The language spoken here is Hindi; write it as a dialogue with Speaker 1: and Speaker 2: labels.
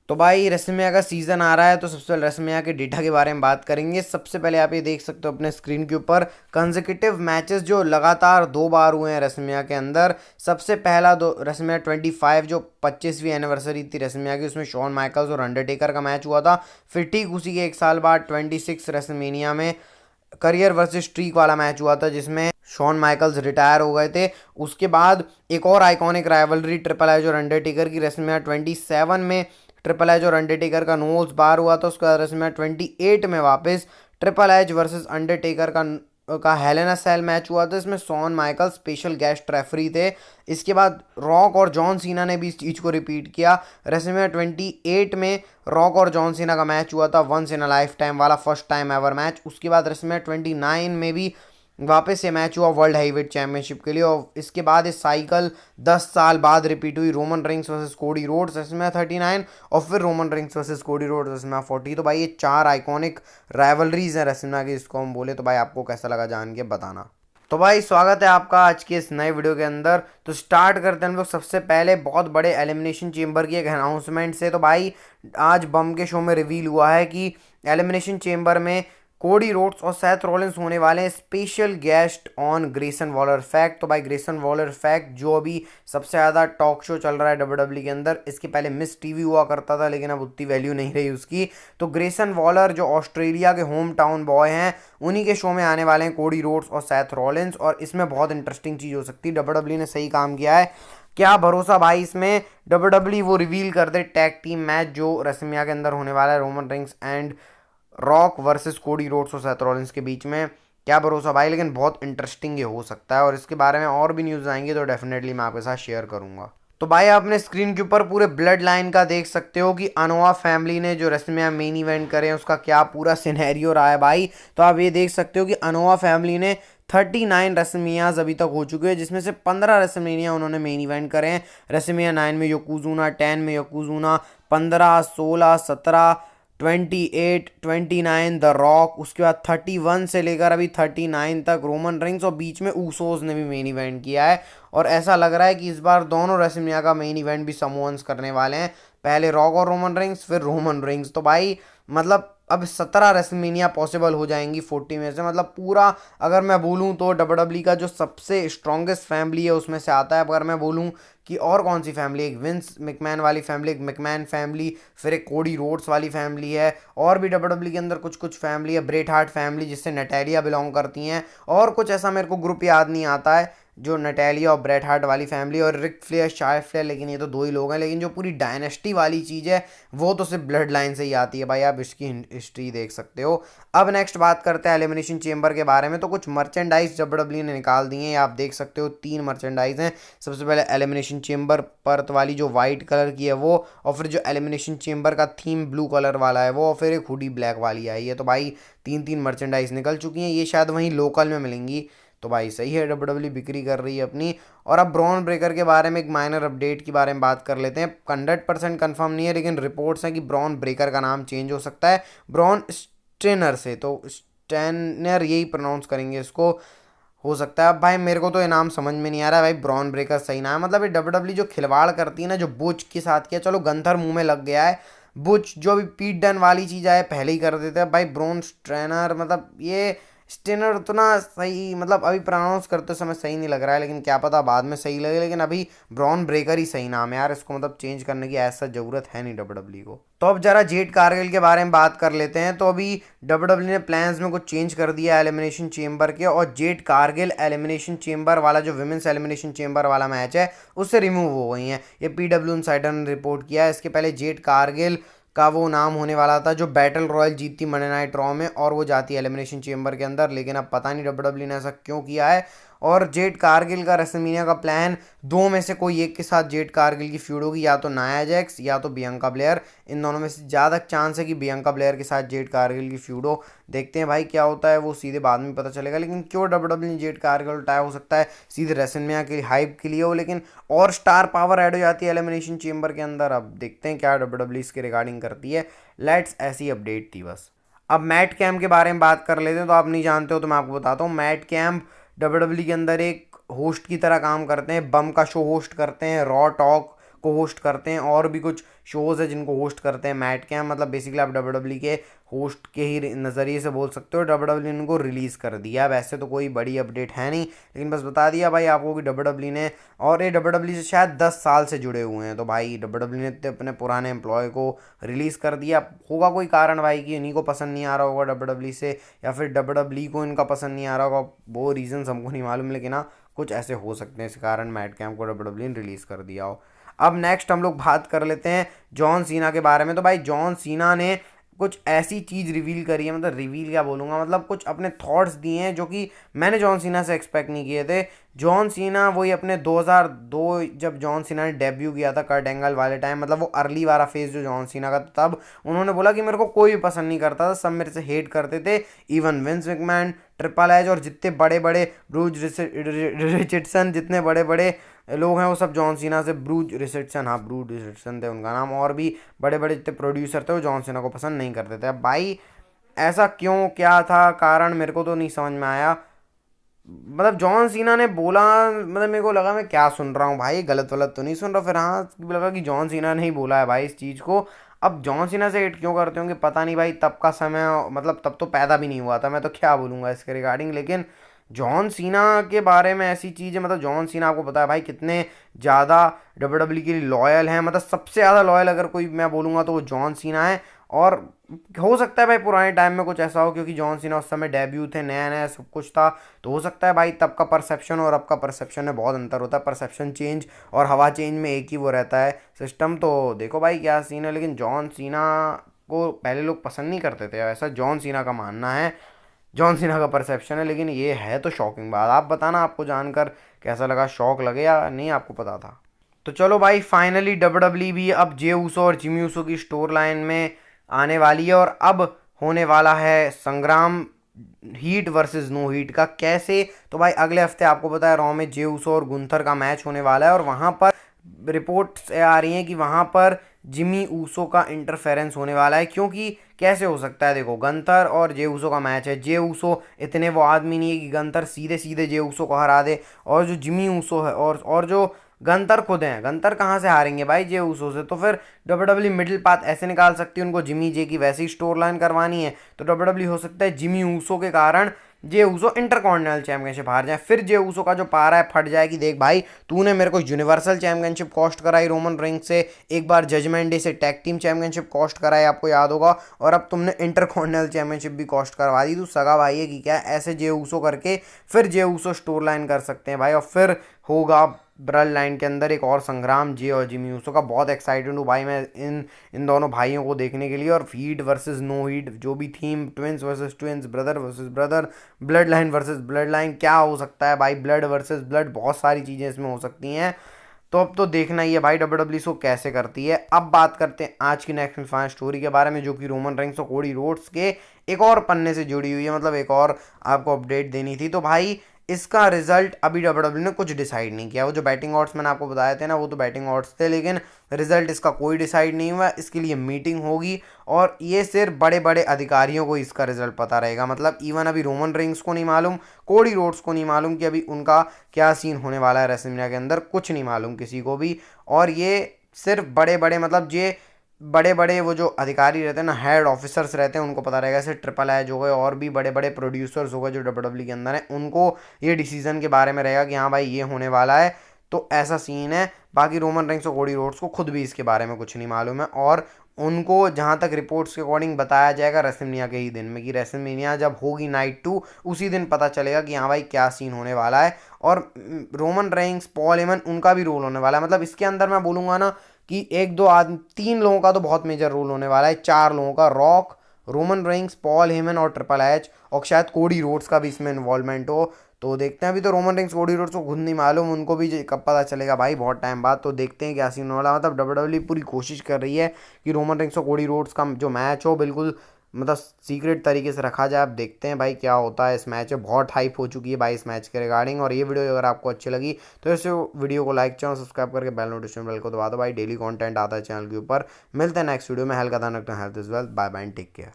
Speaker 1: तो भाई रेसलमेनिया का सीजन आ रहा है, तो सबसे पहले रेसलमेनिया के डेटा के बारे में बात करेंगे। सबसे पहले आप ये देख सकते हो अपने स्क्रीन के ऊपर कंसेक्यूटिव मैचेस जो लगातार 2 बार हुए हैं रेसलमेनिया के अंदर। सबसे पहला दो रेसलमेनिया 25 जो 25वीं एनिवर्सरी थी रेसलमेनिया की, उसमें शॉन माइकल्स और अंडरटेकर का मैच हुआ था। फिर ठीक उसी के 1 साल बाद 26 रेसलमेनिया में करियर वर्सेस स्ट्रीक वाला मैच हुआ था, जिसमें शॉन माइकल्स रिटायर हो गए थे। उसके बाद एक और आइकॉनिक राइवलरी ट्रिपल एच और अंडरटेकर की रेसलमेनिया 27 में ट्रिपल एच और अंडरटेकर का नोज बार हुआ था। उसके बाद रेसलमेनिया 28 में वापस ट्रिपल एच वर्सेस अंडरटेकर का hell in a cell match हुआ था। इसमें Shawn Michael special guest referee थे। इसके बाद रॉक और जॉन सीना ने भी इस चीज़ को रिपीट किया। रेसलमेनिया 28 में रॉक और जॉन सीना का मैच हुआ था, once in a lifetime वाला फर्स्ट टाइम एवर मैच। उसके बाद रेसलमेनिया 29 में भी वापस से मैच हुआ वर्ल्ड हैवीवेट चैंपियनशिप के लिए, और इसके बाद इस साइकिल 10 साल बाद रिपीट हुई Roman rings versus Cody Rhodes WrestleMania 39, और फिर Roman rings versus Cody Rhodes WrestleMania 40। तो भाई ये 4 आइकॉनिक राइवलरीज हैं रेसलमेनिया की, इसको हम बोले। तो भाई आपको कैसा लगा जान के बताना। तो भाई स्वागत है आपका आज के इस नए वीडियो के अंदर। तो स्टार्ट करते हैं हम लोग सबसे पहले बहुत बड़े एलिमिनेशन चेंबर की एक अनाउंसमेंट से। तो भाई आज बम के शो में रिवील हुआ है कि एलिमिनेशन चेंबर में कोडी रोड्स और सेथ रॉलिंस होने वाले हैं special guest on Grayson Waller fact. तो भाई ग्रेसन वॉलर फैक्ट जो अभी सबसे ज़्यादा टॉक शो चल रहा है डब्ल्यूडब्ल्यू के अंदर, इसके पहले मिस टीवी हुआ करता था, लेकिन अब उतनी वैल्यू नहीं रही उसकी। तो ग्रेसन वॉलर जो ऑस्ट्रेलिया के होम टाउन बॉय हैं, उन्हीं के शो में आने वाले हैं कोडी रोड्स और सेथ रॉलिंस, और इसमें बहुत इंटरेस्टिंग चीज़ हो सकती है। डब्ल्यूडब्ल्यू ने सही काम किया है। क्या भरोसा भाई इसमें डब्ल्यूडब्ल्यू वो रिवील कर दे टैग टीम मैच जो रेसलमेनिया के अंदर होने वाला है, Roman rings and rock versus Cody Rhodes और सेथ रॉलिंस के बीच में। क्या भरोसा भाई, लेकिन बहुत इंटरेस्टिंग ये हो सकता है, और इसके बारे में और भी न्यूज़ आएंगे तो डेफिनेटली मैं आपके साथ शेयर करूंगा। तो भाई आपने स्क्रीन के ऊपर पूरे ब्लड लाइन का देख सकते हो कि अनोवा फैमिली ने जो रेसलमेनिया मेन इवेंट करे उसका क्या पूरा सिनेरियो रहा है भाई। तो आप ये देख सकते हो कि अनोवा फैमिली ने 39 रेसलमेनियाज अभी तक हो चुके हैं, जिसमें से 15 रेसलमेनिया उन्होंने मेन इवेंट करे हैं। रेसलमेनिया 9 में योकोजुना, 10 में योकोजुना, 15, 16, 17, 28, 29 द रॉक, उसके बाद 31 से लेकर अभी 39 तक रोमन रिंग्स, और बीच में ऊसोस ने भी मेन इवेंट किया है। और ऐसा लग रहा है कि इस बार दोनों रेसलमेनिया का मेन इवेंट भी समोन्स करने वाले हैं, पहले रॉक और रोमन रिंग्स, फिर रोमन रिंग्स। तो भाई मतलब अब 17 रेसलमेनिया पॉसिबल हो जाएंगी 40 में से। मतलब पूरा अगर मैं बोलूँ तो डब्ल्यूडब्ल्यू का जो सबसे स्ट्रॉन्गेस्ट फैमिली है उसमें से आता है। अगर मैं बोलूँ कि और कौन सी फैमिली, एक विंस मैकमैन वाली फैमिली, एक मैकमैन फैमिली, फिर एक कोडी रोड्स वाली फैमिली है, और भी डब्ल्यूडब्ल्यू के अंदर कुछ कुछ फैमिली है, ब्रेट हार्ट फैमिली जिससे नटैलिया बिलोंग करती हैं, और कुछ ऐसा मेरे को ग्रुप याद नहीं आता है जो नटैलिया और ब्रेट हार्ट वाली फैमिली, और रिक फ्लेयर, शार्लेट फ्लेयर, लेकिन ये तो 2 ही लोग हैं। लेकिन जो पूरी डायनेस्टी वाली चीज़ है वो तो सिर्फ ब्लड लाइन से ही आती है भाई, आप इसकी हिस्ट्री देख सकते हो। अब नेक्स्ट बात करते हैं एलिमिनेशन चेंबर के बारे में। तो कुछ मर्चेंडाइज डब्ल्यूडब्ल्यू ने निकाल दिए हैं, आप देख सकते हो 3 मर्चेंडाइज हैं। सबसे पहले एलिमिनेशन चेंबर पर्थ वाली जो वाइट कलर की है वो, और फिर जो एलिमिनेशन चेंबर का थीम ब्लू कलर वाला है वो, और फिर एक हुडी ब्लैक वाली आई है। तो भाई 3 मर्चेंडाइज निकल चुकी हैं, ये शायद वहीं लोकल में मिलेंगी। तो भाई सही है, डब्ल्यूडब्ल्यू बिक्री कर रही है अपनी। और अब ब्रॉन ब्रेकर के बारे में एक माइनर अपडेट के बारे में बात कर लेते हैं। 100% कंफर्म नहीं है, लेकिन रिपोर्ट्स हैं कि ब्रॉन ब्रेकर का नाम चेंज हो सकता है ब्रॉन स्टेनर से, तो स्टेनर यही प्रोनाउंस करेंगे इसको, हो सकता है। अब भाई मेरे को तो ये नाम समझ में नहीं आ रहा है भाई, ब्रॉन ब्रेकर सही नाम है। मतलब ये डब्ल्यूडब्ल्यू जो खिलवाड़ करती है ना, जो बुच के साथ किया, चलो गंथर मुंह में लग गया है, बुच जो अभी पीट डन वाली चीज़ आए पहले ही कर देते हैं भाई। ब्रॉन स्ट्रेनर, मतलब ये स्टेनर उतना सही, मतलब अभी प्रोनाउंस करते समय सही नहीं लग रहा है, लेकिन क्या पता बाद में सही लगे। लेकिन अभी ब्रॉन ब्रेकर ही सही नाम है यार, इसको मतलब चेंज करने की ऐसा ज़रूरत है नहीं डब्ल्यूडब्ल्यू को। तो अब जरा जेड कारगिल के बारे में बात कर लेते हैं। तो अभी डब्ल्यूडब्ल्यू ने प्लान्स में कुछ चेंज कर दिया एलिमिनेशन चेंबर के, और जेड कारगिल एलिमिनेशन चेंबर वाला जो विमेंस एलिमिनेशन चेंबर वाला मैच है उससे रिमूव हो गई हैं। ये पीडब्ल्यू इनसाइडर ने रिपोर्ट किया है। इसके पहले जेड कारगिल का वो नाम होने वाला था जो बैटल रॉयल जीतती मंडे नाइट रॉ में, और वो जाती है एलिमिनेशन चेंबर के अंदर, लेकिन अब पता नहीं डब्ल्यूडब्ल्यू ने ऐसा क्यों किया है। और जेड कारगिल का रेसलमेनिया का प्लान 2 में से कोई एक के साथ जेड कारगिल की फ्यूड होगी, या तो नाया जैक्स या तो बियंका ब्लेयर। इन दोनों में से ज़्यादा चांस है कि बियंका ब्लेयर के साथ जेड कारगिल की फ्यूड हो। देखते हैं भाई क्या होता है, वो सीधे बाद में पता चलेगा। लेकिन क्यों डब्ल्यूडब्ल्यू ने जेड कारगिल उठाया, हो सकता है सीधे रेसलमेनिया के हाइप के लिए हो, लेकिन और स्टार पावर ऐड हो जाती है एलिमिनेशन चेंबर के अंदर। अब देखते हैं क्या डब्ल्यूडब्ल्यू इसके रिगार्डिंग करती है। लेट्स, ऐसी अपडेट थी बस। अब मैट कैम्प के बारे में बात कर लेते हैं। तो आप नहीं जानते हो तो मैं आपको बताता हूँ। मैट कैम्प डब्ल्यूडब्ल्यू के अंदर एक होस्ट की तरह काम करते हैं, बम का शो होस्ट करते हैं, रॉ टॉक को होस्ट करते हैं और भी कुछ शोज़ है जिनको होस्ट करते हैं मैट कैम, मतलब बेसिकली आप डब्ल्यू के होस्ट के ही नज़रिए से बोल सकते हो। डब्ल्यू ने इनको रिलीज़ कर दिया। वैसे तो कोई बड़ी अपडेट है नहीं, लेकिन बस बता दिया भाई आपको कि डब्ल्यू ने, और ये डब्ल्यू से शायद 10 साल से जुड़े हुए हैं, तो भाई डब्ल्यू ने तो अपने पुराने एम्प्लॉय को रिलीज़ कर दिया। होगा कोई कारण भाई कि इन्हीं को पसंद नहीं आ रहा होगा डब्ल्यू से, या फिर डब्ल्यू को इनका पसंद नहीं आ रहा होगा, वो रीज़न हमको नहीं मालूम, लेकिन हाँ कुछ ऐसे हो सकते हैं इस कारण मैट कैम को डब्ल्यू ने रिलीज़ कर दिया हो। अब नेक्स्ट हम लोग बात कर लेते हैं जॉन सीना के बारे में। तो भाई जॉन सीना ने कुछ ऐसी चीज़ रिवील करी है, मतलब रिवील क्या बोलूँगा, मतलब कुछ अपने थॉट्स दिए हैं जो कि मैंने जॉन सीना से एक्सपेक्ट नहीं किए थे। जॉन सीना वही अपने 2002 जब जॉन सीना ने डेब्यू किया था कर्ट एंगल वाले टाइम, मतलब वो अर्ली वाला फेज जो जॉन सीना का, तब उन्होंने बोला कि मेरे को कोई भी पसंद नहीं करता था, सब मेरे से हेट करते थे, even Vince McMahon, triple H और जितने बड़े बड़े ब्रूज रिचर्डसन, जितने बड़े बड़े लोग हैं वो सब जॉन सीना से, ब्रूज रिचर्डसन, हाँ ब्रूज रिचर्डसन थे उनका नाम, और भी बड़े बड़े जितने प्रोड्यूसर थे वो जॉन सीना को पसंद नहीं करते थे। अब भाई ऐसा क्यों, क्या था कारण, मेरे को तो नहीं समझ में आया। मतलब जॉन सीना ने बोला, मतलब मेरे को लगा मैं क्या सुन रहा हूँ भाई, गलत वलत तो नहीं सुन रहा, फिर हाँ लगा कि जॉन सीना ने ही बोला है भाई इस चीज़ को। अब जॉन सीना से हेट क्यों करते होंगे पता नहीं भाई, तब का समय, मतलब तब तो पैदा भी नहीं हुआ था, मैं तो क्या बोलूँगा इसके रिगार्डिंग। लेकिन जॉन सीना के बारे में ऐसी चीज़ है, मतलब जॉन सीना आपको पता है भाई कितने ज़्यादा डब्ल्यू के लिए लॉयल हैं, मतलब सबसे ज़्यादा लॉयल अगर कोई मैं बोलूँगा तो वो जॉन सीना है। और हो सकता है भाई पुराने टाइम में कुछ ऐसा हो, क्योंकि जॉन सीना उस समय डेब्यू थे, नया नया सब कुछ था, तो हो सकता है भाई तब का परसेप्शन और अब का परसेप्शन में बहुत अंतर होता है। परसेप्शन चेंज और हवा चेंज में एक ही वो रहता है सिस्टम। तो देखो भाई क्या सीन है, लेकिन जॉन सीना को पहले लोग पसंद नहीं करते थे, ऐसा जॉन सीना का मानना है, जॉन सीना का परसेप्शन है। लेकिन ये है तो शॉकिंग बात। आप बताना आपको जानकर कैसा लगा, शॉक लगे या नहीं आपको पता था। तो चलो भाई फाइनली डब्ल्यू भी अब जे ऊसो और जिमी ऊसो की स्टोर लाइन में आने वाली है, और अब होने वाला है संग्राम हीट वर्सेस नो हीट का। कैसे, तो भाई अगले हफ्ते आपको पता है रॉ में जे ऊसो और गुंथर का मैच होने वाला है, और वहाँ पर रिपोर्ट्स आ रही हैं कि वहाँ पर जिमी ऊसो का इंटरफेरेंस होने वाला है। क्योंकि कैसे हो सकता है, देखो गंथर और जे ऊसो का मैच है, जे ऊसो इतने वो आदमी नहीं है कि गंथर सीधे सीधे जे ऊसो को हरा दे, और जो जिमी ऊसो है और जो गंतर खुद हैं, गंतर कहाँ से हारेंगे भाई जे ऊसो से। तो फिर डब्ल्यू मिडिल पाथ ऐसे निकाल सकती है, उनको जिमी जे की वैसी स्टोर लाइन करवानी है, तो डब्ल्यू हो सकता है जिमी ऊसो के कारण जे ऊसो इंटरकॉन्टिनेंटल चैंपियनशिप हार जाए, फिर जे ऊसो का जो पारा है फट जाए कि देख भाई तूने मेरे को यूनिवर्सल चैंपियनशिप कॉस्ट कराई रोमन रिंग्स से, एक बार जजमेंट डे से टैग टीम चैंपियनशिप कॉस्ट कराई आपको याद होगा, और अब तुमने इंटरकॉन्टिनेंटल चैंपियनशिप भी कॉस्ट करवा दी, तू सगा भाई है कि क्या। ऐसे जे ऊसो करके फिर जे ऊसो स्टोर लाइन कर सकते हैं भाई, और फिर होगा ब्लड लाइन के अंदर एक और संग्राम जे और जिमी ऊसो का। बहुत एक्साइटेड हूँ भाई मैं इन दोनों भाइयों को देखने के लिए। और हीट वर्सेस नो हीट जो भी theme, twins versus twins, brother versus brother, blood line versus blood line, क्या हो सकता है भाई, ब्लड वर्सेस ब्लड, बहुत सारी चीज़ें इसमें हो सकती हैं। तो अब तो देखना ही है भाई डब्ल्यू इसको कैसे करती है। अब बात करते हैं आज की नेक्स्ट फाइनल स्टोरी के बारे में, जो कि रोमन रेंग्स और कोडी रोड्स के एक और पन्ने से जुड़ी हुई है, मतलब एक और आपको अपडेट देनी थी। तो भाई इसका रिजल्ट अभी डब्ल्यू ने कुछ डिसाइड नहीं किया। वो जो बैटिंग ऑड्स मैंने आपको बताए थे ना, वो तो बैटिंग ऑड्स थे, लेकिन रिजल्ट इसका कोई डिसाइड नहीं हुआ। इसके लिए मीटिंग होगी, और ये सिर्फ बड़े बड़े अधिकारियों को इसका रिजल्ट पता रहेगा। मतलब इवन अभी रोमन रिंग्स को नहीं मालूम, कोडी रोड्स को नहीं मालूम कि अभी उनका क्या सीन होने वाला है रेसलमेनिया के अंदर, कुछ नहीं मालूम किसी को भी। और ये सिर्फ बड़े बड़े, मतलब ये बड़े बड़े वो जो अधिकारी रहते हैं ना, हेड ऑफिसर्स रहते हैं, उनको पता रहेगा। जैसे ट्रिपल एच हो गए और भी बड़े बड़े प्रोड्यूसर्स हो गए जो डब्ल्यू के अंदर हैं, उनको ये डिसीजन के बारे में रहेगा कि हाँ भाई ये होने वाला है, तो ऐसा सीन है। बाकी रोमन रेंग्स और कोडी रोड्स को खुद भी इसके बारे में कुछ नहीं मालूम है, और उनको जहाँ तक रिपोर्ट्स के अकॉर्डिंग बताया जाएगा रेसलमेनिया के ही दिन में, कि रेसलमेनिया जब होगी नाइट 2 उसी दिन पता चलेगा कि हाँ भाई क्या सीन होने वाला है। और रोमन रेंग्स, पॉल हेमन, उनका भी रोल होने वाला है। मतलब इसके अंदर मैं बोलूँगा ना कि एक दो आदमी, 3 लोगों का तो बहुत मेजर रोल होने वाला है, 4 लोगों का, rock, Roman Reigns, Paul Heyman और ट्रिपल एच, और शायद कोडी रोड्स का भी इसमें इन्वॉल्वमेंट हो। तो देखते हैं, अभी तो रोमन रेंग्स कोडी रोड्स को खुद नहीं मालूम, उनको भी कब पता चलेगा भाई, बहुत टाइम बाद। तो देखते हैं क्या सीन होने वाला। मतलब डब्ल्यू पूरी कोशिश कर रही है कि रोमन रेंग्स और कोडी रोड्स का जो मैच हो बिल्कुल मतलब सीक्रेट तरीके से रखा जाए। अब देखते हैं भाई क्या होता है इस मैच में। बहुत हाइप हो चुकी है भाई इस मैच के रिगार्डिंग। और ये वीडियो अगर आपको अच्छी लगी तो इस वीडियो को लाइक, चैनल सब्सक्राइब करके बेल नोटिफिकेशन बेल को दबा दो भाई, डेली कंटेंट आता है चैनल के ऊपर। मिलते हैं नेक्स्ट वीडियो में। हेल्थ का ध्यान रखना, health is wealth. Bye bye, take care.